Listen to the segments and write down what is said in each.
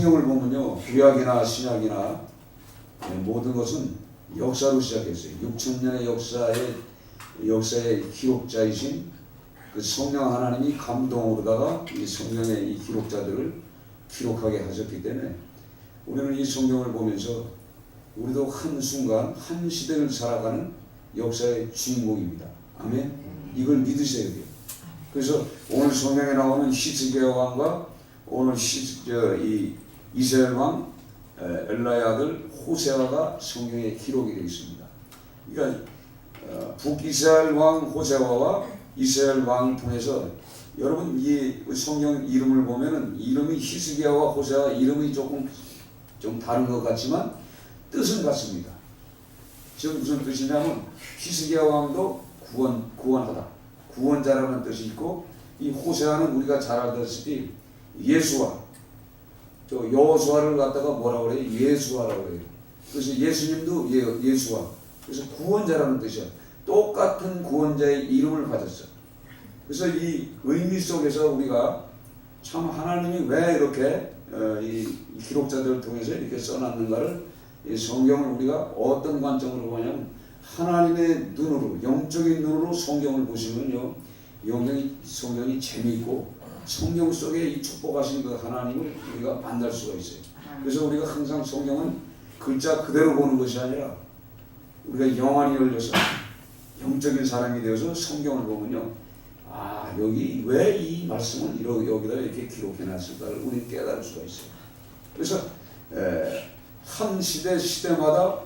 성경을 보면요, 구약이나 신약이나 모든 것은 역사로 시작했어요. 6,000년의 역사의 기록자이신 그 성령 하나님이 감동으로다가 이 성경의 이 기록자들을 기록하게 하셨기 때문에 우리는 이 성경을 보면서 우리도 한 순간 한 시대를 살아가는 역사의 주인공입니다. 아멘. 이걸 믿으셔야 돼요. 그래서 오늘 성경에 나오는 히스기야 왕과 오늘 이 이스라엘 왕 엘라의 아들 호세아가 성경에 기록이 되어 있습니다. 그러니까 북이스라엘 왕 호세아와 이스라엘 왕을 통해서 여러분 이 성경 이름을 보면은 이름이 히스기야와 호세아 이름이 조금 좀 다른 것 같지만 뜻은 같습니다. 지금 무슨 뜻이냐면 히스기야 왕도 구원하다, 구원자라는 뜻이 있고 이 호세아는 우리가 잘 알다시피 예수와 또 여호수아를 갖다가 뭐라고 그래요? 예수아라고 그래요. 그래서 예수님도 예수아. 그래서 구원자라는 뜻이야. 똑같은 구원자의 이름을 가졌어. 그래서 이 의미 속에서 우리가 참 하나님이 왜 이렇게 이 기록자들을 통해서 이렇게 써놨는가를 이 성경을 우리가 어떤 관점으로 보냐면 하나님의 눈으로, 영적인 눈으로 성경을 보시면요, 성경이 재미있고 성경 속에 이 축복하신 그 하나님을 우리가 만날 수가 있어요. 그래서 우리가 항상 성경은 글자 그대로 보는 것이 아니라 우리가 영안이 열려서 영적인 사람이 되어서 성경을 보면요, 아 여기 왜 이 말씀을 여기다 이렇게 기록해놨을까를 우리는 깨달을 수가 있어요. 그래서 한 시대마다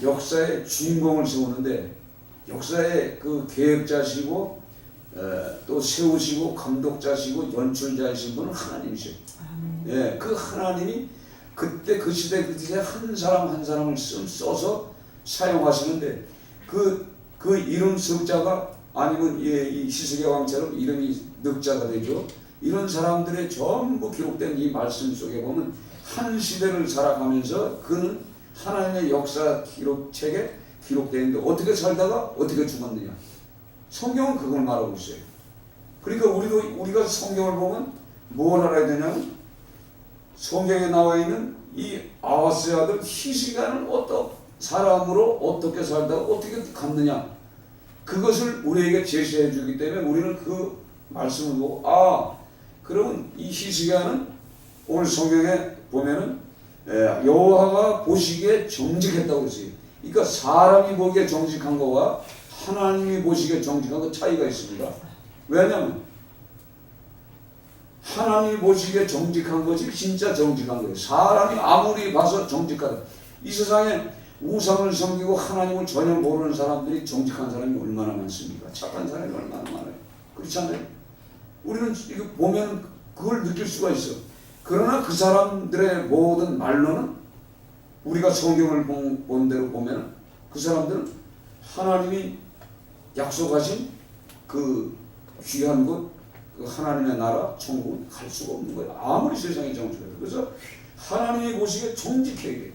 역사의 주인공을 세우는데 역사의 그 계획자시고 또 세우시고 감독자시고 연출자이신 분은 하나님이세요. 예, 그 하나님이 그때 그 시대 한 사람 한 사람을 써서 사용하시는데 그 이름 석자가 아니면 이 히스기야 왕처럼 이름이 늑자가 되죠. 이런 사람들의 전부 기록된 이 말씀 속에 보면 한 시대를 살아가면서 그는 하나님의 역사 기록책에 기록되어 있는데 어떻게 살다가 어떻게 죽었느냐. 성경은 그걸 말하고 있어요. 그러니까 우리가 성경을 보면 뭘 알아야 되냐면 성경에 나와 있는 이 아하스의 아들 히스기야는 어떤 사람으로 어떻게 살다가 어떻게 갔느냐. 그것을 우리에게 제시해 주기 때문에 우리는 그 말씀을 보고 그러면 이 히스기야는 오늘 성경에 보면은 여호와가 보시기에 정직했다고 그랬어요. 그러니까 사람이 보기에 정직한 거와 하나님이 보시기에 정직한 거 차이가 있습니다. 왜냐하면 하나님이 보시기에 정직한 것이 진짜 정직한 거예요. 사람이 아무리 봐서 정직하다. 이 세상에 우상을 섬기고 하나님을 전혀 모르는 사람들이 정직한 사람이 얼마나 많습니까? 착한 사람이 얼마나 많아요. 그렇지 않아요? 우리는 이거 보면 그걸 느낄 수가 있어. 그러나 그 사람들의 모든 말로는 우리가 성경을 본 대로 보면 그 사람들은 하나님이 약속하신 그 귀한 곳, 그 하나님의 나라, 천국은 갈 수가 없는 거예요. 아무리 세상이 정직해도. 그래서 하나님이 보시기에 정직해야 돼.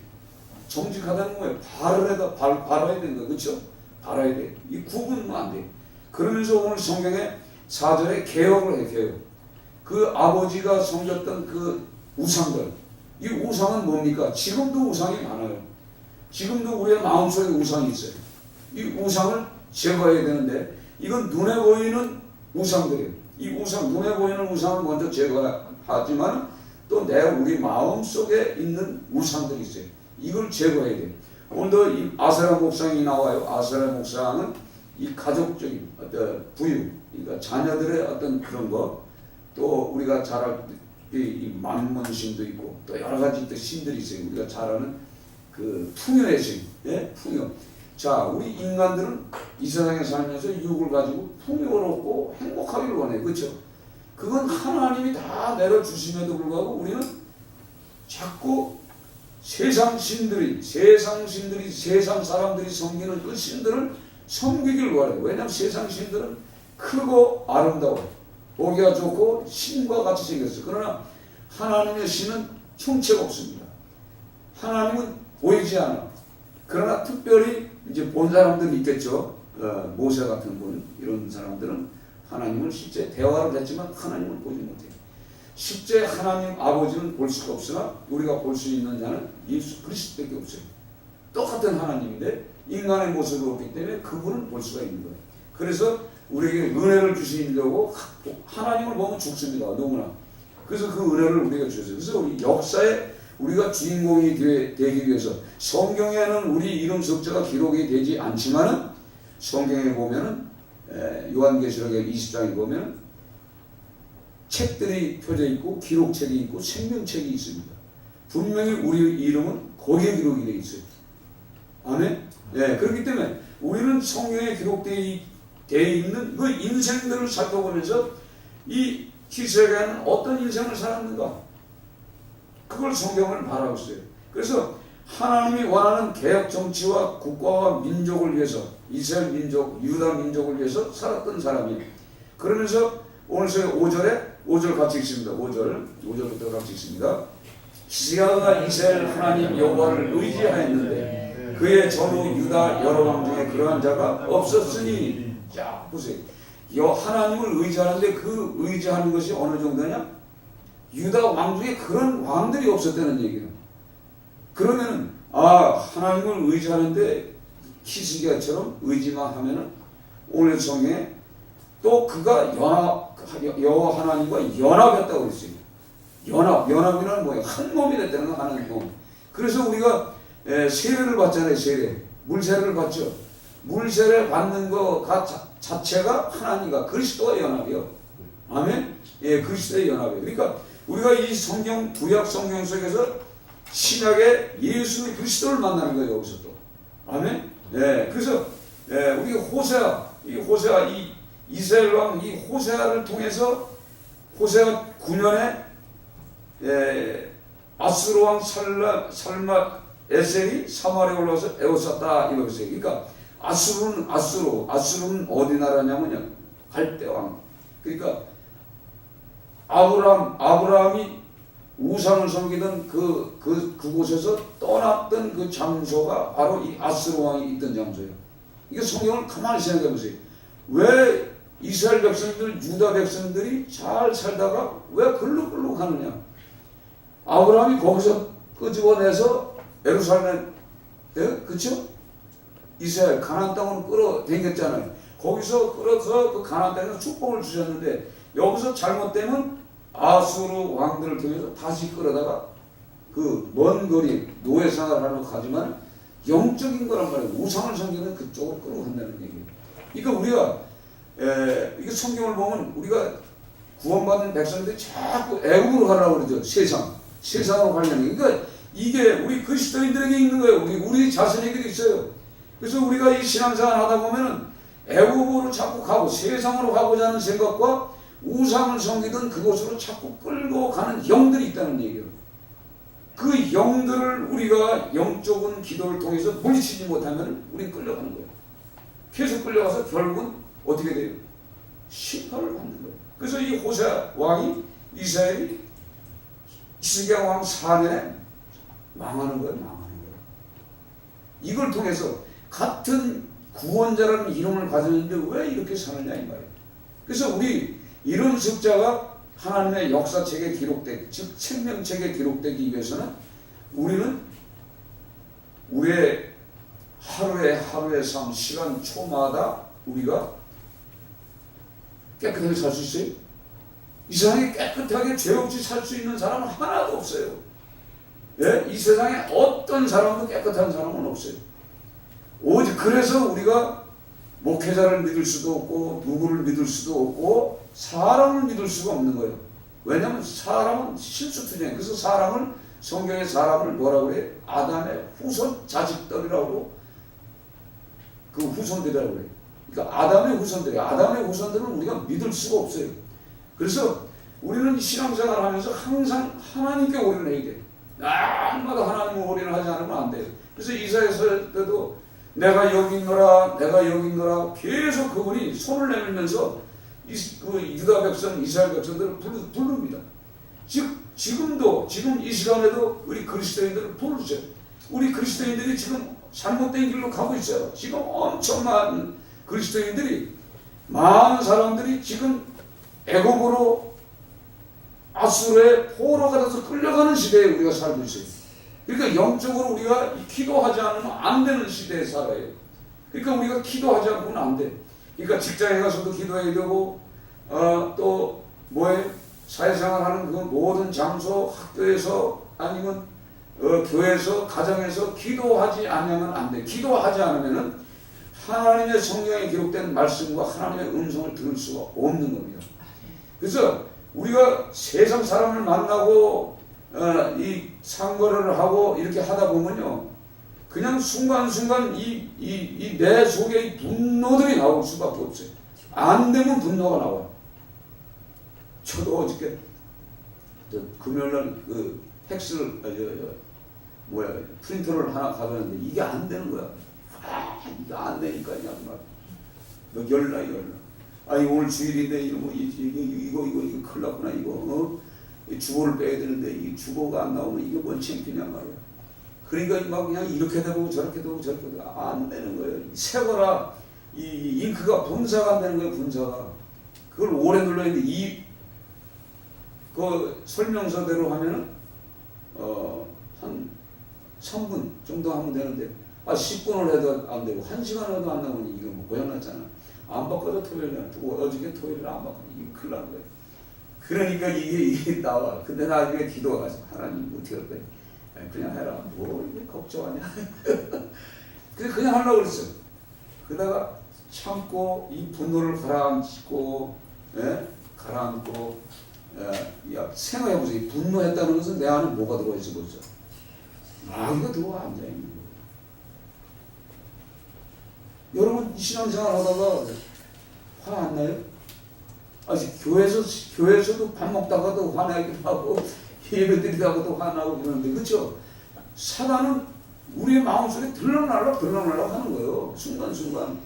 정직하다는 거예요. 바라야 되는 거예요. 그렇죠? 바라야 돼. 이 구분은 안 돼. 그러면서 오늘 성경에 4절에 개혁을 해요. 개혁. 그 아버지가 섬겼던 그 우상들. 이 우상은 뭡니까? 지금도 우상이 많아요. 지금도 우리의 마음속에 우상이 있어요. 이 우상을 제거해야 되는데 이건 눈에 보이는 우상들이에요. 이 우상, 눈에 보이는 우상을 먼저 제거하지만 또 우리 마음속에 있는 우상들이 있어요. 이걸 제거해야 돼요. 오늘도 이 아세라 목상이 나와요. 아세라 목상은 이 가족적인 어떤 부유, 그러니까 자녀들의 어떤 그런 거, 또 우리가 잘 알 이 만문신도 있고 또 여러 가지 또 신들이 있어요. 우리가 잘 아는 그 풍요의 신, 예? 풍요. 자, 우리 인간들은 이 세상에 살면서 육을 가지고 풍요롭고 행복하기를 원해요. 그렇죠? 그건 하나님이 다 내려주심에도 불구하고 우리는 자꾸 세상 사람들이 섬기는 그 신들을 섬기길 원해요. 왜냐하면 세상 신들은 크고 아름다워, 보기가 좋고 신과 같이 생겼어요. 그러나 하나님의 신은 형체가 없습니다. 하나님은 보이지 않아. 그러나 특별히 이제 본 사람들이 있겠죠. 모세 같은 분, 이런 사람들은 하나님을 실제 대화를 했지만 하나님을 보지 못해요. 실제 하나님 아버지는 볼 수가 없으나 우리가 볼 수 있는 자는 예수 그리스도밖에 없어요. 똑같은 하나님인데 인간의 모습이 없기 때문에 그분은 볼 수가 있는 거예요. 그래서 우리에게 은혜를 주시려고 하나님을 보면 죽습니다. 너무나. 그래서 그 은혜를 우리가 주셨어요. 그래서 우리 역사에 우리가 주인공이 되기 위해서 성경에는 우리 이름 석자가 기록이 되지 않지만은 성경에 보면은 요한계시록의 20장에 보면은 책들이 펴져 있고 기록책이 있고 생명책이 있습니다. 분명히 우리 이름은 거기에 기록이 되어 있어요. 아멘? 네, 그렇기 때문에 우리는 성경에 기록되어 있는 그 인생들을 살펴보면서 이 히스기야는 어떤 인생을 살았는가? 그걸 성경을 말하고 있어요. 그래서 하나님이 원하는 개혁 정치와 국가와 민족을 위해서 이스라엘 민족, 유다 민족을 위해서 살았던 사람이에요. 그러면서 오늘 5절 같이 읽습니다. 5절부터 같이 읽습니다. 히스기야가 이스라엘 하나님 여호와를 의지하였는데 그의 전후 유다 여러 왕 중에 그러한 자가 없었으니. 자 보세요. 하나님을 의지하는데 그 의지하는 것이 어느 정도냐? 유다 왕 중에 그런 왕들이 없었다는 얘기예요. 그러면은 하나님을 의지하는데 히스기야처럼 의지만 하면은 오늘 성경에 또 그가 여호와 하나님과 연합했다고 그랬어요. 연합이란 뭐예요? 한 몸이 됐다는 거, 하나님 몸. 그래서 우리가 세례를 받잖아요. 물세례를 받죠. 물세례 받는 거 자체가 하나님과 그리스도와 연합이요. 아멘? 예, 그리스도의 연합이에요. 그러니까 우리가 이 성경, 구약 성경 속에서 신약의 예수 그리스도를 만나는 거예요. 여기서 또. 아멘? 예, 그래서 우리 호세아, 이 이스라엘 왕 이 호세아를 통해서 호세아 9년에 아수르 왕 살마 에셀이 사마리아에 올라와서 에워쌌다 이러고 있어요. 그러니까 아수르는 어디 나라냐면요, 갈대 왕. 그러니까 아브라함이 우상을 섬기던 그곳에서 떠났던 그 장소가 바로 이 아수르 왕이 있던 장소예요. 이게 성경을 가만히 생각해 보세요. 왜 이스라엘 백성들, 유다 백성들이 잘 살다가 왜 글로 가느냐? 아브라함이 거기서 끄집어내서 예루살렘, 그쵸? 이스라엘 가나안 땅으로 끌어당겼잖아요. 거기서 끌어서 그 가나안 땅에서 축복을 주셨는데 여기서 잘못되면 아수르 왕들을 통해서 다시 끌어다가 그 먼 거리 노예 생활을 하러 가지만 영적인 거란 말이에요. 우상을 섬기는 그쪽으로 끌어간다는 얘기예요. 그러니까 우리가 이게 성경을 보면 우리가 구원받은 백성들이 자꾸 애국으로 가라고 그러죠. 세상으로 가려는 게. 그러니까 이게 우리 그리스도인들에게 있는 거예요. 우리 자신에게도 있어요. 그래서 우리가 이 신앙생활 하다 보면은 애국으로 자꾸 가고 세상으로 가고자 하는 생각과 우상을 섬기던 그곳으로 자꾸 끌고 가는 영들이 있다는 얘기예요. 그 영들을 우리가 영적인 기도를 통해서 물리치지 못하면 우리는 끌려가는 거예요. 계속 끌려가서 결국은 어떻게 돼요? 심판을 받는 거예요. 그래서 이 호세 왕이 이스라엘이 히스기야 왕 4년에 망하는 거예요. 이걸 통해서 같은 구원자라는 이름을 가졌는데 왜 이렇게 사느냐 이 말이에요. 그래서 우리 이런 숫자가 하나님의 역사책에 즉 생명책에 기록되기 위해서는 우리는 우리의 하루의 삶, 시간 초마다 우리가 깨끗하게 살 수 있어요? 이 세상에 깨끗하게 죄 없이 살 수 있는 사람은 하나도 없어요. 예? 이 세상에 어떤 사람도 깨끗한 사람은 없어요. 오직 그래서 우리가 목회자를 믿을 수도 없고 누구를 믿을 수도 없고 사람을 믿을 수가 없는 거예요. 왜냐하면 사람은 실수투쟁. 그래서 성경의 사람을 뭐라고 그래요? 아담의 후손 자식들이라고, 그 후손들이라고 그래요. 그러니까 아담의 후손들은 우리가 믿을 수가 없어요. 그래서 우리는 신앙생활을 하면서 항상 하나님께 올인해야 돼요. 날마다 하나님을 올인하지 않으면 안 돼요. 그래서 이사야서 때도 내가 여기 있노라 계속 그분이 손을 내밀면서 그 유다 백성, 이스라엘 백성들을 부릅니다. 지금 이 시간에도 우리 그리스도인들을 부르세요. 우리 그리스도인들이 지금 잘못된 길로 가고 있어요. 지금 엄청난 그리스도인들이, 많은 사람들이 지금 애국으로 아수르의 포로가 돼서 끌려가는 시대에 우리가 살고 있어요. 그러니까 영적으로 우리가 기도하지 않으면 안 되는 시대에 살아요. 그러니까 우리가 기도하지 않고는 안 돼. 그러니까 직장에 가서도 기도해야 되고, 또 뭐에 사회생활하는 그 모든 장소, 학교에서 아니면 교회에서, 가정에서 기도하지 않으면 안 돼. 기도하지 않으면은 하나님의 성경에 기록된 말씀과 하나님의 음성을 들을 수가 없는 겁니다. 그래서 우리가 세상 사람을 만나고 이 상거래를 하고 이렇게 하다 보면요, 그냥 순간순간 이 내 속에 이 분노들이 나올 수밖에 없어요. 안 되면 분노가 나와요. 저도 어저께 금요일날 그 팩스를 프린터를 하나 가져왔는데 이게 안 되는 거야. 이게 안 되니까 그냥 막 열나. 아니 오늘 주일인데 이거 큰일 났구나 이거. 주보를 빼야 되는데 이 주보가 안 나오면 이게 뭔 창피냐 말이야. 그러니까 막 그냥 이렇게 되고 저렇게 되고 안 되는 거예요. 세거라 이 잉크가 분사가 안 되는 거예요. 분사가. 그걸 오래 눌러있는데 그 설명서대로 하면은 한 3분 정도 하면 되는데 10분을 해도 안 되고 1시간 해도 안 나오니 이거 뭐 고장났잖아. 안 바꿔도 토요일날 어저께 토요일날 안 바꿔도 이거 큰일 난 거예요. 그러니까 이게 나와. 근데 나중에 기도가 가서 하나님 어떻게 할 거야? 그냥 해라. 뭐 이게 걱정하냐? 그냥 하려고 그랬어. 그러다가 참고 이 분노를 가라앉히고, 가라앉고, 생각해보세요. 분노했다는 것은 내 안에 뭐가 들어있어 보죠. 이거 들어와 앉아 있는 거예요. 여러분 신앙생활 하다가 화 안 나요? 교회에서도 밥 먹다가도 화나기도 하고 예배 드리다가도 화나고 그러는데, 그렇죠? 사단은 우리의 마음속에 들러날라 하는 거예요. 순간순간.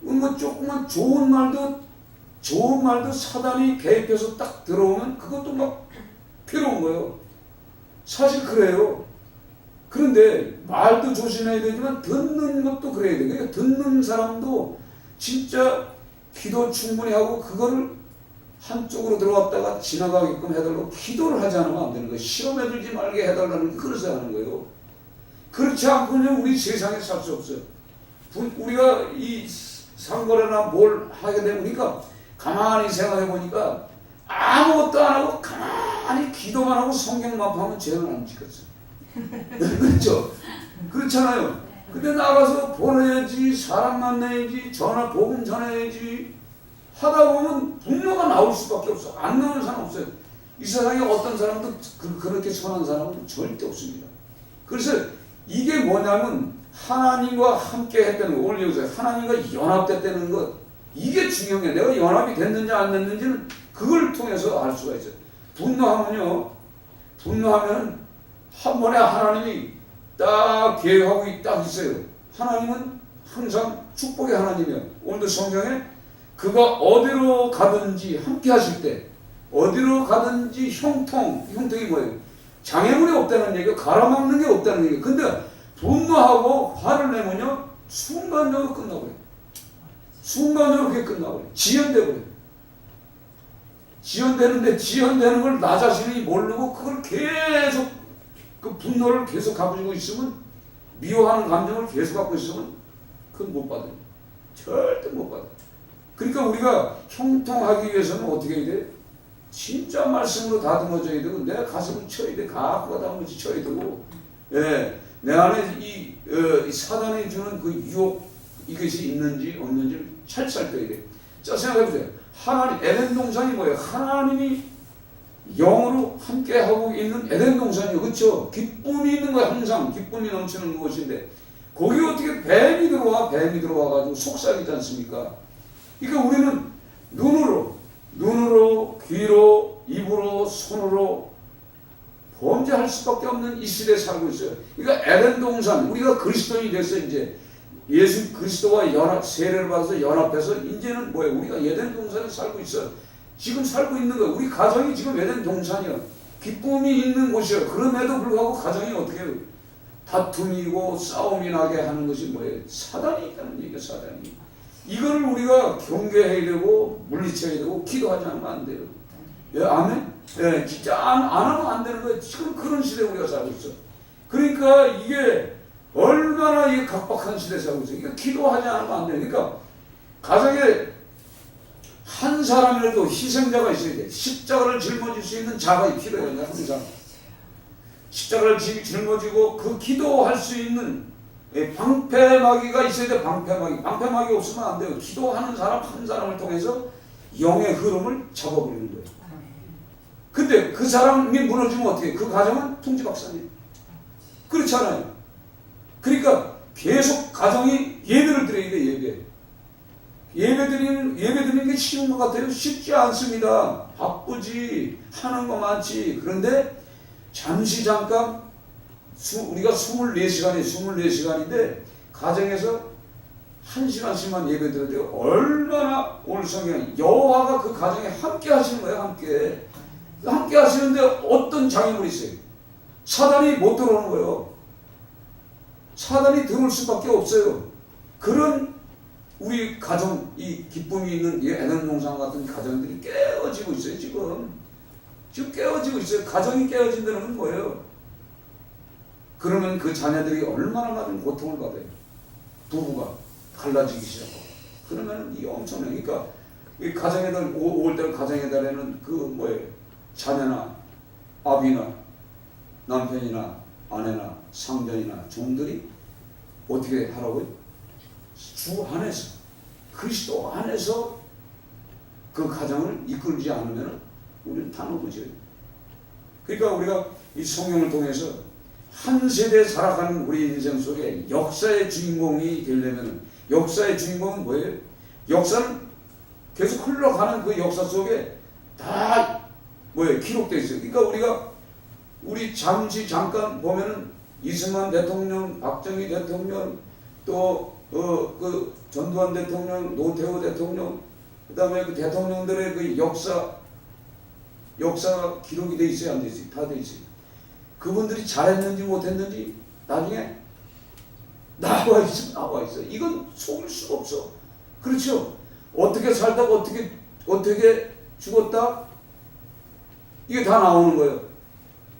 뭐 조금만 좋은 말도 사단이 개입해서 딱 들어오면 그것도 막 괴로운 거예요. 사실 그래요. 그런데 말도 조심해야 되지만 듣는 것도 그래야 돼요. 그러니까 듣는 사람도 진짜 기도 충분히 하고 그거를 한쪽으로 들어왔다가 지나가게끔 해달라고 기도를 하지 않으면 안 되는 거예요. 시험에 들지 말게 해달라는 그래서 하는 거예요. 그렇지 않고는 우리 세상에 살 수 없어요. 우리가 이 상거래나 뭘 하게 되니까 가만히 생각해 보니까 아무것도 안 하고 가만히 기도만 하고 성경만 보면 죄는 안 지켰어요. 그렇죠? 그렇잖아요. 근데 나가서 보내야지, 사람 만나야지, 복음 전해야지 하다 보면 분노가 나올 수밖에 없어. 안 나오는 사람 없어요. 이 세상에 어떤 사람도 그렇게 선한 사람은 절대 없습니다. 그래서 이게 뭐냐면 하나님과 함께 했다는 거, 오늘 여기서 하나님과 연합됐다는 것, 이게 중요한 게, 내가 연합이 됐는지 안 됐는지는 그걸 통해서 알 수가 있어요. 분노하면 한 번에 하나님이 딱 계획하고 딱 있어요. 하나님은 항상 축복의 하나님이에요. 오늘도 성경에 그가 어디로 가든지 함께 하실 때, 어디로 가든지 형통이 뭐예요? 장애물이 없다는 얘기가, 가라막는 게 없다는 얘기예요. 근데 분노하고 화를 내면요, 순간적으로 끝나버려요. 순간적으로 그게 끝나버려요. 지연돼버려요. 지연되는 걸 나 자신이 모르고 그걸 계속, 그 분노를 계속 가지고 있으면, 미워하는 감정을 계속 갖고 있으면 그건 못 받아요. 절대 못 받아요. 그러니까 우리가 형통하기 위해서는 어떻게 해야 돼? 진짜 말씀으로 다듬어져야 되고, 내 가슴을 쳐야 돼. 가꾸가 다듬어지 쳐야 되고, 내 안에 이 사단이 주는 그 유혹, 이것이 있는지 없는지를 찰찰 빼야 돼. 자, 생각해보세요. 에덴 동산이 뭐예요? 하나님이 영으로 함께하고 있는 에덴 동산이요. 그렇죠? 기쁨이 있는 거예요. 항상 기쁨이 넘치는 곳인데, 거기 어떻게 뱀이 들어와가지고 속삭이지 않습니까? 그러니까 우리는 눈으로, 귀로, 입으로, 손으로 범죄할 수밖에 없는 이 시대에 살고 있어요. 그러니까 에덴 동산, 우리가 그리스도인이 됐어. 이제 예수 그리스도와 세례를 받아서 연합해서 이제는 뭐예요? 우리가 에덴 동산에 살고 있어. 지금 살고 있는 거예요. 우리 가정이 지금 에덴 동산이야. 기쁨이 있는 곳이에요. 그럼에도 불구하고 가정이 어떻게 해요? 다툼이고 싸움이 나게 하는 것이 뭐예요? 사단이 있다는 얘기예요. 사단이. 이거를 우리가 경계해야 되고 물리쳐야 되고 기도하지 않으면 안 돼요. 아멘? 예, 진짜 안 하면 안 되는 거예요. 지금 그런 시대에 우리가 살고 있어. 그러니까 이게 얼마나 이게 각박한 시대에 살고 있어. 이거 기도하지 않으면 안 돼. 그러니까 가정에 한 사람이라도 희생자가 있어야 돼. 십자가를 짊어질 수 있는 자가 필요해요. 항상 십자가를 짊어지고 그 기도할 수 있는 방패막이가 있어야 돼. 방패막이 없으면 안 돼요. 기도하는 사람 한 사람을 통해서 영의 흐름을 잡아버리는 거예요. 근데 그 사람이 무너지면 어떻게 해요? 그 가정은 풍지박산이에요. 그렇지 않아요? 그러니까 계속 가정이 예배를 드려야 돼. 예배 드리는 게 쉬운 것 같아요. 쉽지 않습니다. 바쁘지, 하는 거 많지. 그런데 잠깐 우리가 24시간인데 가정에서 1시간씩만 예배 드려야 돼요. 얼마나 오늘 성경 여호와가 그 가정에 함께 하시는 거예요. 함께 하시는데 어떤 장애물이 있어요? 사단이 못 들어오는 거예요. 사단이 들어올 수밖에 없어요. 그런 우리 가정, 이 기쁨이 있는 이 에덴 동산 같은 가정들이 깨어지고 있어요. 지금 깨어지고 있어요. 가정이 깨어진다는 건 뭐예요? 그러면 그 자녀들이 얼마나 많은 고통을 받아요. 부부가 갈라지기 시작하고. 그러면 이 엄청나요. 그러니까 이 가정의 달, 5월달 가정의 달에는 그 뭐예요? 자녀나 아비나 남편이나 아내나 상전이나 종들이 어떻게 하라고요? 주 안에서, 그리스도 안에서 그 가정을 이끌지 않으면 우리는 다 넘어져요. 그러니까 우리가 이 성경을 통해서 한 세대 살아가는 우리 인생 속에 역사의 주인공이 되려면, 역사의 주인공은 뭐예요? 역사는 계속 흘러가는 그 역사 속에 다 뭐예요? 기록되어 있어요. 그러니까 우리 잠깐 보면은 이승만 대통령, 박정희 대통령, 또 그 전두환 대통령, 노태우 대통령, 그 다음에 그 대통령들의 그 역사가 기록이 돼 있어요, 안 돼 있어요? 다 돼 있어요. 그분들이 잘했는지 못했는지 나중에 나와 있어. 이건 속일 수가 없어. 그렇죠? 어떻게 살다가 어떻게 죽었다? 이게 다 나오는 거예요.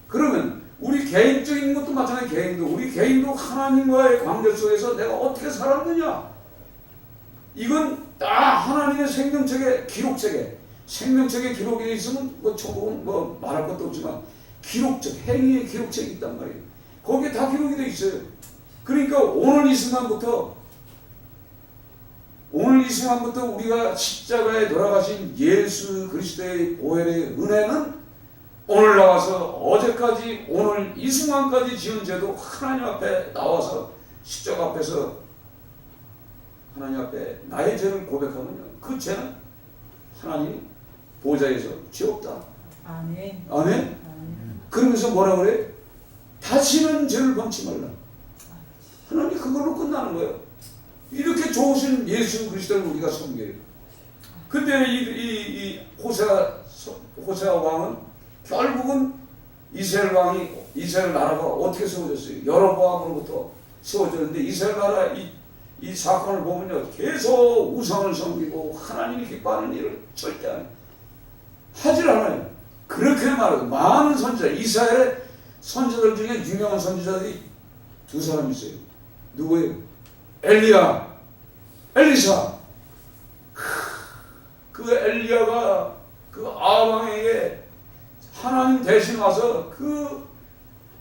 그러면 우리 개인적인 것도 마찬가지예요. 우리 개인도 하나님과의 관계 속에서 내가 어떻게 살았느냐? 이건 다 하나님의 생명책의 기록책에, 생명책에 기록이 되어 있으면 뭐 천국은 뭐 말할 것도 없지만 기록책, 행위의 기록책이 있단 말이에요. 거기에 다 기록이 되어 있어요. 그러니까 오늘 이 순간부터 우리가 십자가에 돌아가신 예수 그리스도의 보혈의 은혜는 오늘 나와서 어제까지 오늘 이 순간까지 지은 죄도 하나님 앞에 나와서 십자가 앞에서 하나님 앞에 나의 죄를 고백하면요, 그 죄는 하나님 보좌에서 지웠다. 아멘. 아멘. 그러면서 뭐라 그래? 다시는 죄를 범치 말라. 하나님 그걸로 끝나는 거예요. 이렇게 좋으신 예수 그리스도를 우리가 섬겨요. 근데 이 호세아 왕은 결국은 이스라엘 나라가 어떻게 세워졌어요? 여로보암으로부터 세워졌는데 이스라엘 나라 이 사건을 보면요, 계속 우상을 섬기고 하나님이 기뻐하는 일을 절대 하질 않아요. 그렇게 말해도 많은 선지자, 이스라엘의 선지자들 중에 유명한 선지자들이 두 사람 있어요. 누구예요? 엘리야, 엘리사. 그 엘리야가 그 아방에게 하나님 대신 와서 그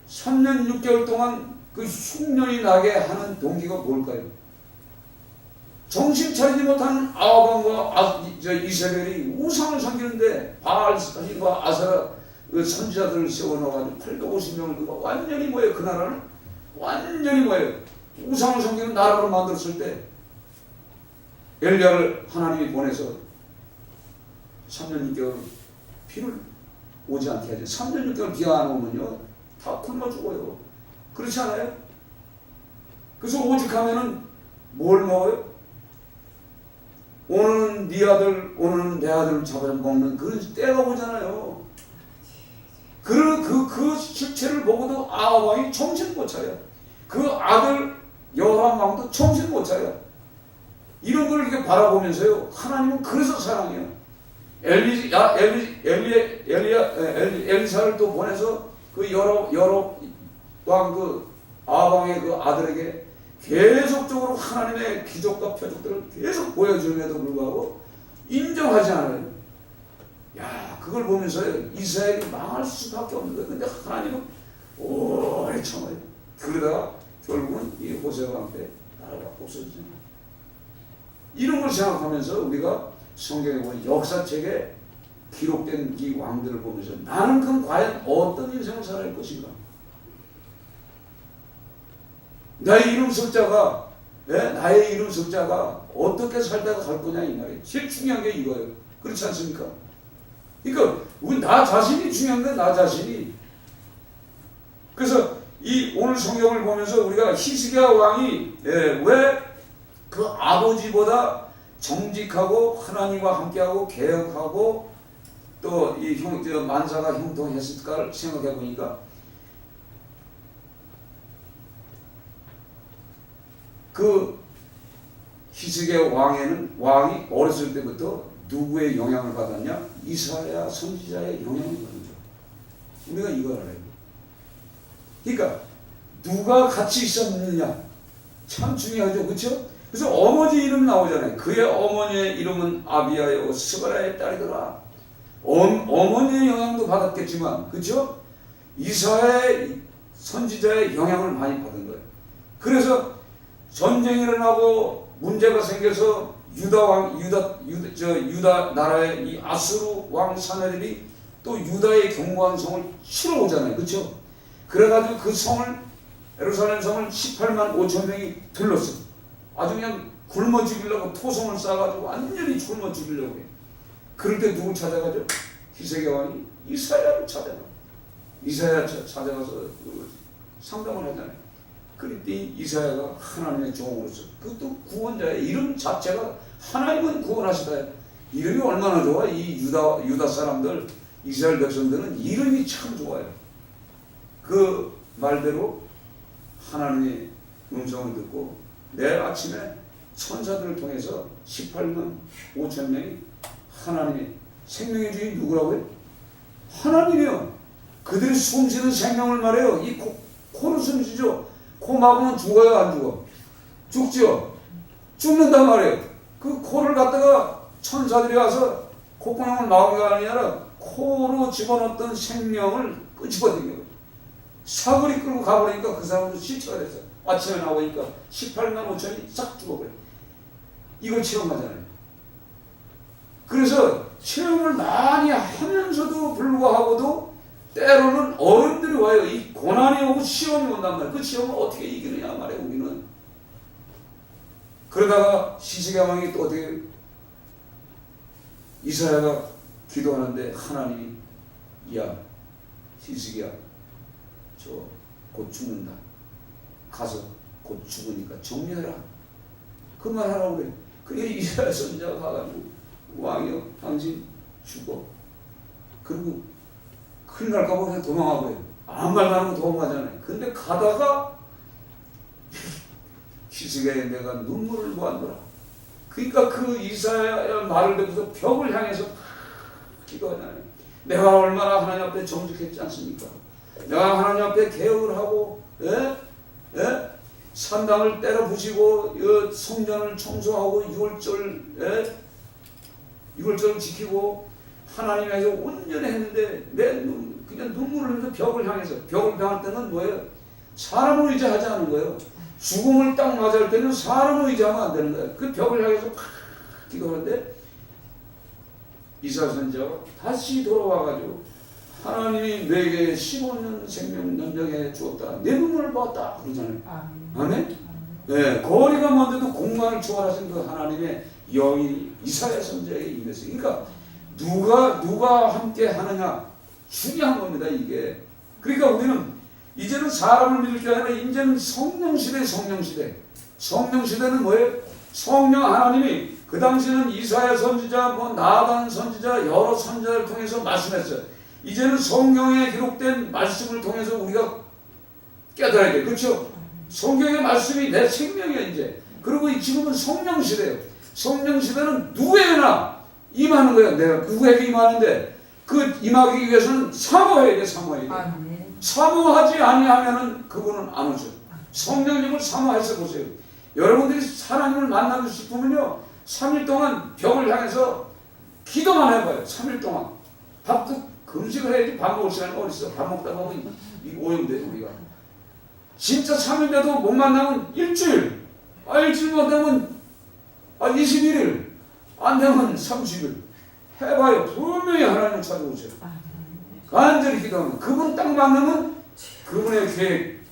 3년 6개월 동안 그 흉년이 나게 하는 동기가 뭘까요? 정신 차리지 못하는 아방과 이세벨이 우상을 섬기는데 바알과 아세라 그 선지자들을 세워놓아가지고 850명을 그가 완전히 뭐예요? 그 나라는 완전히 뭐예요? 우상을 섬기는 나라로 만들었을 때 엘리야를 하나님이 보내서 3년 6개월 비를 오지 않게 하죠. 3년 6개월 비가 안 오면요, 다 굶어 죽어요. 그렇지 않아요? 그래서 오죽하면은 뭘 먹어요? 오늘은 네 아들, 오늘은 내 아들을 잡아먹는 그런 때가 오잖아요. 그 실체를 보고도 아합 왕이 정신 못 차려. 그 아들 여호람 왕도 정신 못 차려. 이런 걸 이렇게 바라보면서요, 하나님은 그래서 사랑해요. 엘리사를 또 보내서 그 여러 왕 그 아방의 그 아들에게 계속적으로 하나님의 기적과 표적들을 계속 보여주는데도 불구하고 인정하지 않아요. 야, 그걸 보면서 이스라엘이 망할 수밖에 없는 거예요. 근데 하나님은 오래 참아요. 그러다가 결국은 이 호세아 왕때 나라가 없어지잖아요. 이런 걸 생각하면서 우리가 성경에 보면 역사책에 기록된 이 왕들을 보면서 나는 그럼 과연 어떤 인생을 살아갈 것인가? 나의 이름 석자가 어떻게 살다가 갈 거냐 이 말이에요. 제일 중요한 게 이거예요. 그렇지 않습니까? 그러니까 우리 나 자신이 중요한 건 나 자신이. 그래서 이 오늘 성경을 보면서 우리가 히스기야 왕이 왜 그 아버지보다 정직하고 하나님과 함께하고 개혁하고 또 이 만사가 형통했을까를 생각해 보니까 그 히스기야 왕이 어렸을 때부터 누구의 영향을 받았냐? 이사야 선지자의 영향을 받는 거죠. 우리가 이걸 알아야 돼. 그러니까 누가 같이 있었느냐 참 중요하죠, 그렇죠? 그래서 어머니 이름 나오잖아요. 그의 어머니의 이름은 아비야요 스바라의 딸이더라. 어머니의 영향도 받았겠지만, 그렇죠? 이사야의 선지자의 영향을 많이 받은 거예요. 그래서 전쟁이 일어나고 문제가 생겨서 유다 나라의 이 아수르 왕 사내들이 또 유다의 견고한 성을 치러 오잖아요. 그렇죠? 그래가지고 그 성을, 예루살렘 성을 18만 5천 명이 둘렀어. 아주 그냥 굶어 죽이려고 토성을 쌓아가지고 완전히 굶어 죽이려고 해요. 그럴 때 누구 찾아가죠? 히스기야 왕이 이사야를 찾아가. 이사야 찾아가서 상담을 하잖아요. 그랬더니 이사야가 하나님의 종으로서 그것도 구원자의 이름 자체가 하나님은 구원하시다. 이름이 얼마나 좋아. 이 유다 사람들, 이스라엘 백성들은 이름이 참 좋아요. 그 말대로 하나님의 음성을 듣고 내일 아침에 천사들을 통해서 18만 5천 명이 하나님의 생명의 주인 누구라고요? 하나님이요. 그들이 숨쉬는 생명을 말해요. 이 코로 숨쉬죠. 코 막으면 죽어요, 안 죽어? 죽죠. 죽는단 말이에요. 그 코를 갖다가 천사들이 와서 콧구멍을 막은 게 아니라 코로 집어넣었던 생명을 끄집어당겨요. 사거리 끌고 가버리니까 그 사람도 시체가 됐어요. 아침에 나오니까 18만 5천이 싹 죽어버려요. 이걸 체험하잖아요. 그래서 체험을 많이 하면서도 불구하고도 때로는 어른들이 와요. 이 고난이 오고 시험이 온단 말이에요. 그 시험을 어떻게 이기느냐 말이에요. 우리는. 그러다가 히스기야 왕이 또 어떻게 이사야가 기도하는데 하나님이 야 히스기야 저 곧 죽는다. 가서 곧 죽으니까 정리해라. 그 말 하라고 그래. 그래 이사야 선지자가 가가지고 왕이여 당신 죽어. 그리고 큰일 날까 봐 그냥 도망하고 해요. 아무 말도 안 하고 도망가잖아요. 근데 가다가 히스기야의 내가 눈물을 보았노라. 그러니까 그 이사야 말을 듣고서 벽을 향해서 기도하잖아요. 내가 얼마나 하나님 앞에 정직했지 않습니까? 내가 하나님 앞에 개혁을 하고 산당을 때려 부시고 성전을 청소하고 유월절 지키고 하나님에서 온전히 했는데 그냥 눈물을 흘리면서 벽을 향해서 벽을 향할 때는 뭐예요? 사람을 의지하지 않은 거예요. 죽음을 딱 맞을 때는 사람을 의지하면 안 되는 거예요. 그 벽을 향해서 팍 기도하는데 이사야 선지자가 다시 돌아와가지고 하나님이 내게 15년 생명 연장해 주었다. 내 눈물을 봤다. 그러잖아요. 아멘? 네, 거리가 먼데도 공간을 초월하신 그 하나님의 영이 이사야 선지자에게 임했어요. 그러니까 누가 함께 하느냐 중요한 겁니다. 이게. 그러니까 우리는 이제는 사람을 믿을 게 아니라 이제는 성령시대. 성령시대는 뭐예요? 성령 하나님이 그 당시에는 이사야 선지자, 나단 선지자, 여러 선지자를 통해서 말씀했어요. 이제는 성경에 기록된 말씀을 통해서 우리가 깨달아야 돼요. 그렇죠? 성경의 말씀이 내 생명이에요, 이제. 그리고 지금은 성령시대예요. 성령시대는 누구에게나 임하는 거야. 내가 누구에게 임하는데 그 임하기 위해서는 사모해야 돼. 사모해야 돼. 아멘. 사모하지 아니하면은 그분은 안 오죠. 성령님을 사모해서 보세요. 여러분들이 하나님을 만나고 싶으면요 3일 동안 벽을 향해서 기도만 해봐요. 3일 동안 밥도 금식을 해야지. 밥 먹을 시간이 어딨어. 밥 먹다 보면 오염돼 우리가. 진짜 3일에도 못 만나면 일주일, 일주일 못 만나면 21일, 안 되면 30일 해봐요. 분명히 하나님을 찾아오세요. 간절히 기도하면 그분 딱 만나면 그분의 계획,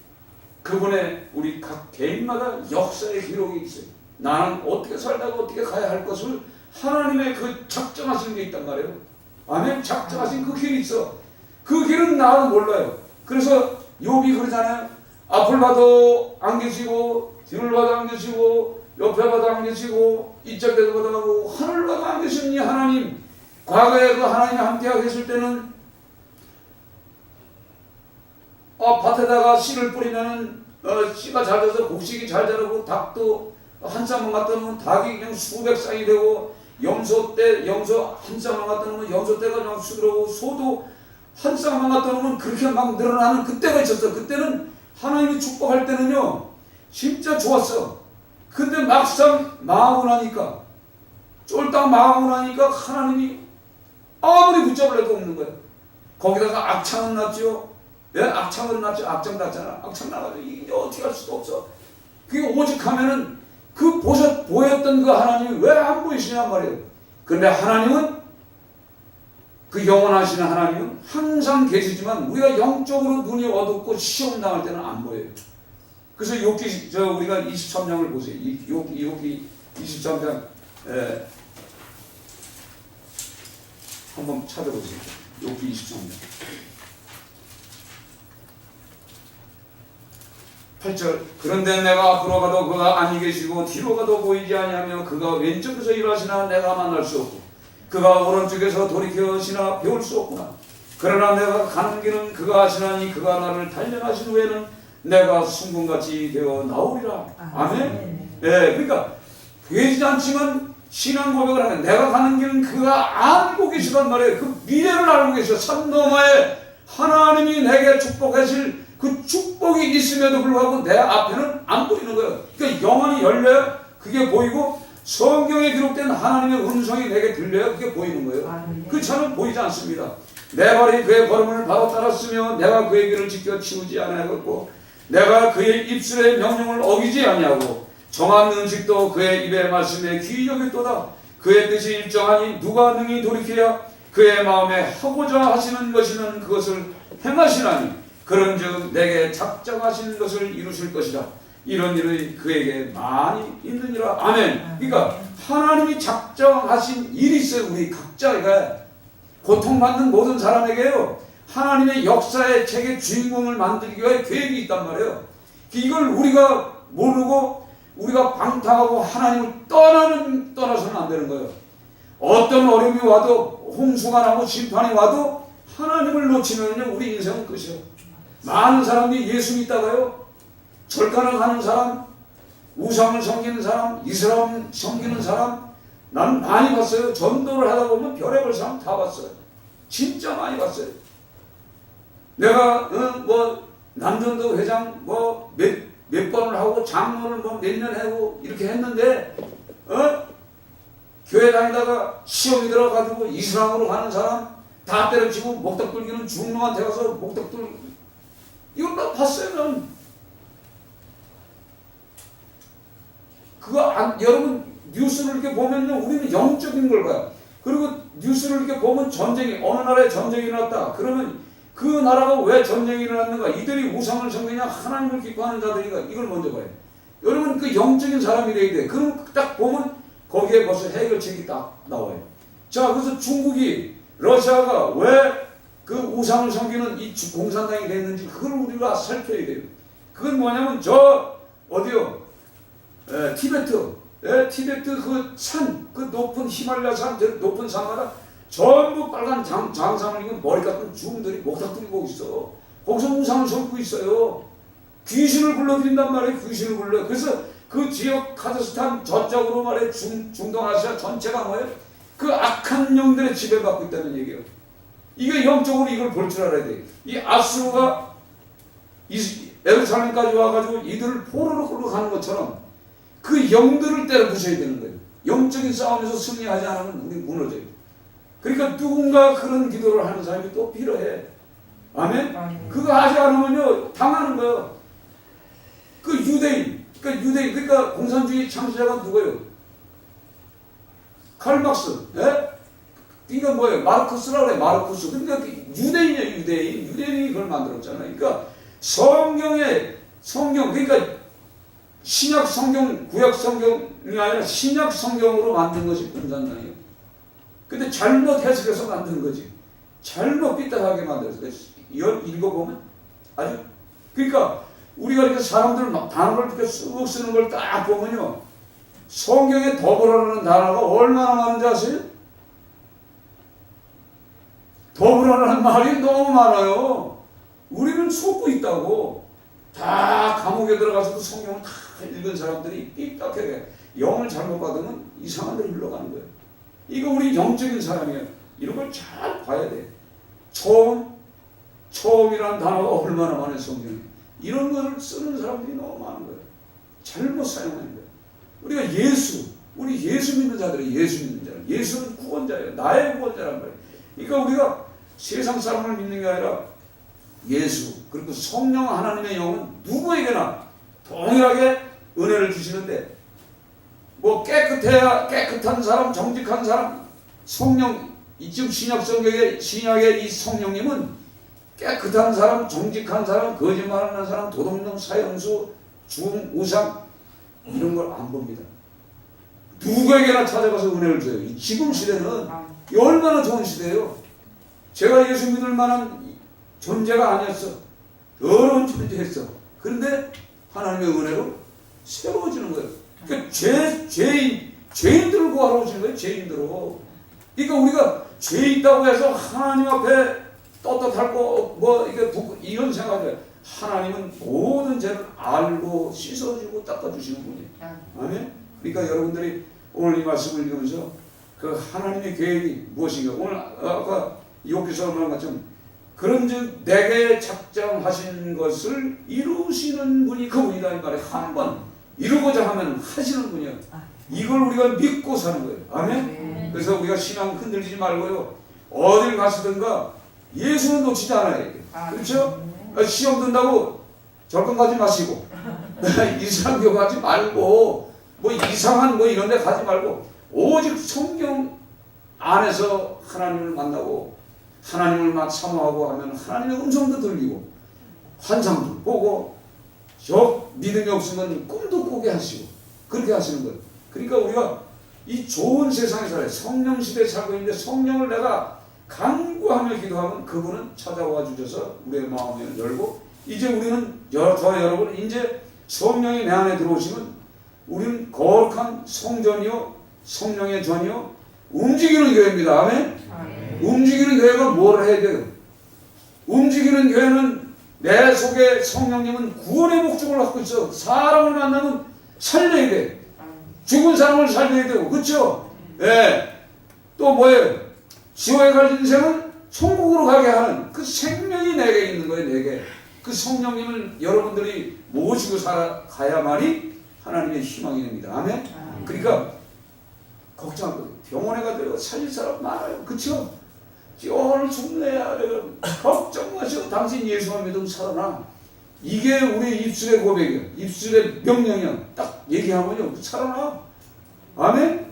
그분의 우리 각 개인마다 역사의 기록이 있어요. 나는 어떻게 살다가 어떻게 가야 할 것을 하나님의 그 작정하신 게 있단 말이에요. 아멘. 작정하신 그 길이 있어. 그 길은 나는 몰라요. 그래서 욥이 그러잖아요. 앞을 봐도 안 계시고 뒤를 봐도 안 계시고 옆에 봐도 안 계시고 이쪽에도 봐도 하고 하늘 봐도 안 계시니 하나님. 과거에 그 하나님이 함께하고 계실 때는 밭에다가 씨를 뿌리면은 씨가 잘 져서 곡식이 잘 자라고 닭도 한 쌍만 갖다 놓으면 닭이 그냥 수백 쌍이 되고 염소 한 쌍만 갖다 놓으면 염소 떼가 그냥 수들어오고 소도 한 쌍만 갖다 놓으면 그렇게 막 늘어나는 그때가 있었어. 그때는 하나님이 축복할 때는요 진짜 좋았어. 근데 막상 망하고 나니까 쫄딱 망하고 나니까 하나님이 아무리 붙잡을 애도 없는 거예요. 거기다가 악창은 났죠. 예? 악창은 났죠. 악창 났잖아. 악창 나가지고 이게 어떻게 할 수도 없어. 그게 오직 하면은 그 보였던 그 하나님이 왜 안 보이시냐 말이에요. 그런데 하나님은 그 영원하신 하나님은 항상 계시지만 우리가 영적으로 눈이 어둡고 시험 당할 때는 안 보여요. 그래서 욥기 우리가 23장을 보세요. 욥기 23장 한번 찾아보세요. 욥기 23장 8절. 그런데 내가 앞으로 가도 그가 아니 계시고 뒤로 가도 보이지 아니하며 그가 왼쪽에서 일하시나 내가 만날 수 없고 그가 오른쪽에서 돌이켜시나 배울 수 없구나. 그러나 내가 가는 길은 그가 하시나니 그가 나를 단련하신 후에는 내가 순금같이 되어 나오리라. 아멘. 예, 그러니까 보이지 않지만 신앙 고백을 하면 내가 가는 길은 그가 알고 계시단 말이에요. 그 미래를 알고 계셔. 산 너머에 하나님이 내게 축복하실 그 축복이 있음에도 불구하고 내 앞에는 안 보이는 거예요. 그러니까 영혼이 열려요. 그게 보이고 성경에 기록된 하나님의 음성이 내게 들려요. 그게 보이는 거예요. 그 차는 보이지 않습니다. 내 발이 그의 걸음을 바로 따랐으며 내가 그의 길을 지켜 치우지 아니하였고 내가 그의 입술의 명령을 어기지 아니하고 정한 음식도 그의 입의 말씀에 귀히 여겼도다. 그의 뜻이 일정하니 누가 능히 돌이켜야 그의 마음에 하고자 하시는 것이면 그것을 행하시나니 그런즉 내게 작정하신 것을 이루실 것이라. 이런 일이 그에게 많이 있느니라. 아멘. 그러니까 하나님이 작정하신 일이 있어요. 우리 각자가 고통받는 모든 사람에게요 하나님의 역사의 책의 주인공을 만들기 위해 계획이 있단 말이에요. 이걸 우리가 모르고 우리가 방탕하고 하나님을 떠나서는 안 되는 거예요. 어떤 어려움이 와도 홍수가 나고 심판이 와도 하나님을 놓치면요 우리 인생은 끝이에요. 많은 사람들이 예수 믿다가요 절간을 가는 사람, 우상을 섬기는 사람, 이슬람 섬기는 사람 나는 많이 봤어요. 전도를 하다 보면 별의별 사람 다 봤어요. 진짜 많이 봤어요. 내가 남전도 회장 몇 번을 하고 장로를 몇 년 하고 이렇게 했는데 교회 다니다가 시험이 들어가지고 이슬람으로 가는 사람 다 때려치고 목탁 들기는 중놈한테 가서 목탁 들고 이걸 다 봤어요. 저는 여러분 뉴스를 이렇게 보면요 우리는 영적인 걸 봐요. 그리고 뉴스를 이렇게 보면 어느 나라에 전쟁이 일어났다 그러면 그 나라가 왜 전쟁이 일어났는가? 이들이 우상을 섬기냐 하나님을 기뻐하는 자들인가? 이걸 먼저 봐요. 여러분 그 영적인 사람이 돼야 돼. 그럼 딱 보면 거기에 벌써 해결책이 딱 나와요. 자, 그래서 러시아가 왜 그 우상을 섬기는 이 공산당이 됐는지 그걸 우리가 살펴야 돼요. 그건 뭐냐면 티베트 그 산, 그 높은 히말라야 산, 높은 산마다 전부 빨간 장상을 입은 머리 같은 주음들이 목탁 들고 있어. 거기서 우상을 섬기고 있어요. 귀신을 불러들인단 말이에요. 귀신을 불러. 그래서 그 지역 카자흐스탄 저쪽으로 말해 중동아시아 전체가 뭐예요? 그 악한 영들의 지배받고 있다는 얘기예요. 이게 영적으로 이걸 볼 줄 알아야 돼. 이 아수르가 예루살렘까지 와가지고 이들을 포로로 끌고 가는 것처럼 그 영들을 때려 부셔야 되는 거예요. 영적인 싸움에서 승리하지 않으면 우리 무너져요. 그러니까 누군가 그런 기도를 하는 사람이 또 필요해. 아멘? 그거 하지 않으면요 당하는 거예요. 그 유대인, 그러니까 공산주의 창시자가 누구예요? 칼 막스. 예? 이거 뭐예요? 마르쿠스라고 그래. 마르쿠스. 그러니까 유대인이에요. 유대인이 그걸 만들었잖아요. 그러니까 성경 그러니까 신약 성경, 구약 성경이 아니라 신약 성경으로 만든 것이 공산당이에요. 근데 잘못 해석해서 만든 거지. 잘못 삐딱하게 만들어서 읽어보면 아주 그러니까 우리가 이렇게 사람들 단어를 이렇게 쑥 쓰는 걸 딱 보면요 성경에 더불어라는 단어가 얼마나 많은지 아세요? 더불어라는 말이 너무 많아요. 우리는 속고 있다고. 다 감옥에 들어가서도 성경을 다 읽은 사람들이 삐딱하게 영을 잘못 받으면 이상한 데로 흘러가는 거예요. 이거 우리 영적인 사람이에요. 이런 걸 잘 봐야 돼. 처음이라는 단어가 얼마나 많아요, 성경에. 이런 거를 쓰는 사람들이 너무 많은 거예요. 잘못 사용하는 거예요. 우리가 우리 예수 믿는 자들이 예수 믿는 자들. 예수는 구원자예요. 나의 구원자란 말이에요. 그러니까 우리가 세상 사람을 믿는 게 아니라 예수, 그리고 성령 하나님의 영은 누구에게나 동일하게 은혜를 주시는데, 뭐 깨끗한 사람, 정직한 사람, 성령, 지금 신약의 이 성령님은 깨끗한 사람, 정직한 사람, 거짓말하는 사람, 도둑놈, 사형수, 죽음, 우상, 이런 걸 안 봅니다. 누구에게나 찾아가서 은혜를 줘요. 이 지금 시대는 얼마나 좋은 시대예요. 제가 예수 믿을 만한 존재가 아니었어. 어려운 존재였어. 그런데 하나님의 은혜로 새로워지는 거예요. 그러니까 죄인들을 구하러 오시는 거예요. 죄인들로. 그러니까 우리가 죄 있다고 해서 하나님 앞에 떳떳할 거 이런 생각을 해요. 하나님은 모든 죄를 알고 씻어주고 닦아주시는 분이에요. 아멘. 그러니까 여러분들이 오늘 이 말씀을 읽으면서 그 하나님의 계획이 무엇인가. 오늘 아까 욥기서 말한 것처럼 그런즉 내게 작정하신 것을 이루시는 분이 그분이다 이 말에 한번 이루고자 하면 하시는 분이요. 이걸 우리가 믿고 사는 거예요. 아멘. 그래서 우리가 신앙 흔들리지 말고요. 어딜 가시든가 예수는 놓치지 않아야 돼요. 그렇죠? 시험 든다고 절권 가지 마시고 이상한 교 가지 말고 뭐 이상한 뭐 이런 데 가지 말고 오직 성경 안에서 하나님을 만나고 하나님을 사모하고 하면 하나님의 음성도 들리고 환상도 보고 믿음이 없으면 꿈도 꾸게 하시고 그렇게 하시는 거예요. 그러니까 우리가 이 좋은 세상에 살아요. 성령 시대에 살고 있는데 성령을 내가 간구하며 기도하면 그분은 찾아와 주셔서 우리의 마음을 열고 이제 우리는 저와 여러분 이제 성령이 내 안에 들어오시면 우리는 거룩한 성전이요 성령의 전이요 움직이는 교회입니다. 아멘. 움직이는 교회가 뭘 해야 돼요? 움직이는 교회는 내 속에 성령님은 구원의 목적을 갖고 있어. 사람을 만나면 살려야 돼. 죽은 사람을 살려야 되고, 그렇죠? 예. 또 뭐예요? 지옥에 갈 인생은 천국으로 가게 하는 그 생명이 내게 있는 거예요. 내게. 그 성령님을 여러분들이 모시고 살아가야만이 하나님의 희망이 됩니다. 아멘. 그러니까 걱정할 거예요. 병원에 가도 살릴 사람 많아요. 그렇죠? 오늘 죽네야. 걱정 마시고 당신 예수만 믿으면 살아나. 이게 우리 입술의 고백이야. 입술의 명령이야. 딱 얘기하면요 살아나. 아멘?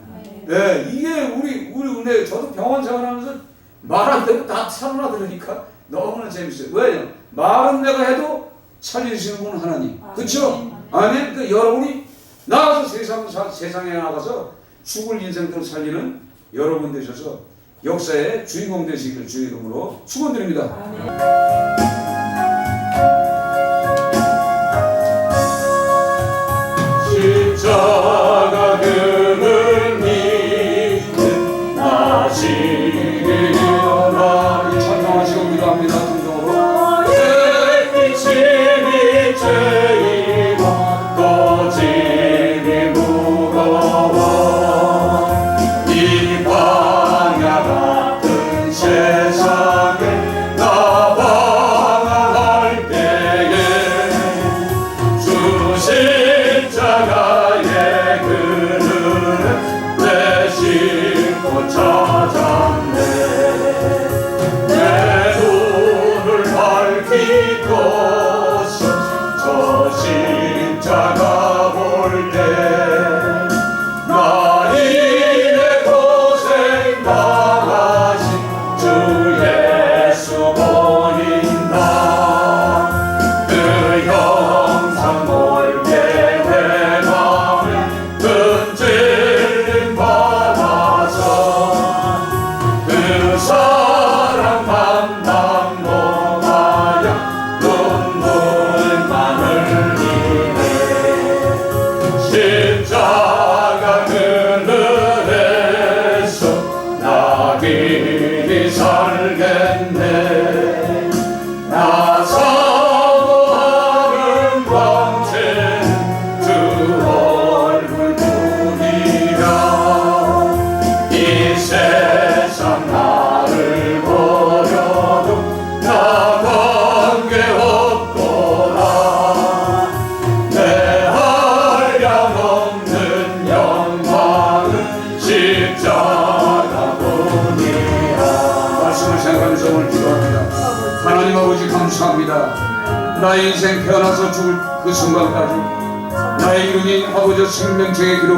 네, 이게 우리 은혜. 저도 병원 생활하면서 말 안 되고 다 살아나 들으니까 너무나 재밌어요. 왜요? 말은 내가 해도 살리시는 분은 하나님. 그렇죠? 아멘? 그 여러분이 나가서 세상에 나가서 죽을 인생들 살리는 여러분 되셔서 역사의 주인공 되시기를 주의 이름으로 축원드립니다. 십자가 그를 믿는 나시기를 찬양하시고 기도합니다. 동정으로 내 짐이 죄이고 또 짐이 무거워 이 아버지 감사합니다. 나의 인생 태어나서 죽을 그 순간까지 나의 이름이 아버지 생명책에 기록